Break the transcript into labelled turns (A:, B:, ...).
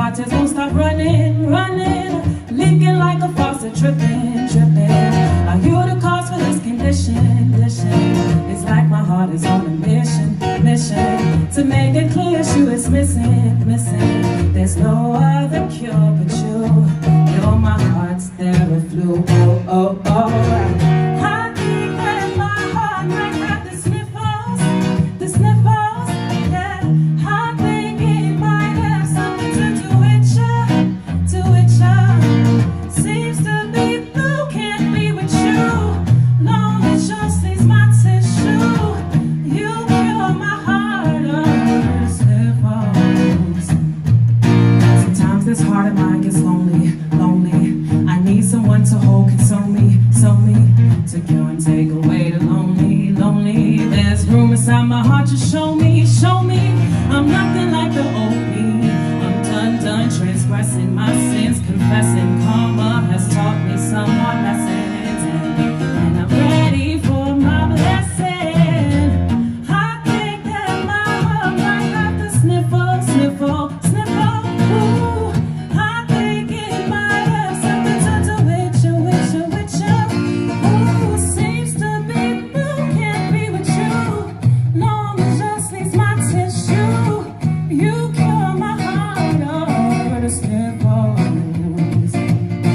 A: heart just won't stop running, running, leaking like a faucet, tripping, tripping. Are you the cause for this condition, condition? It's like my heart is on a mission, mission, to make it clear she is missing, missing. There's no other cure but you. You're my heart's Theraflu. Oh, oh, oh. I think that my heart might have the sniffles, the sniffles, yeah. I think it might have something to do with you, to with you. Seems to be blue, can't be with you. Lonely just leaves my tissue. You cure my heart of the sniffles. Sometimes this heart of mine gets lonely, lonely. I need someone to hold, console me, to cure and take away the lonely, lonely. There's room inside my heart to show me, show me.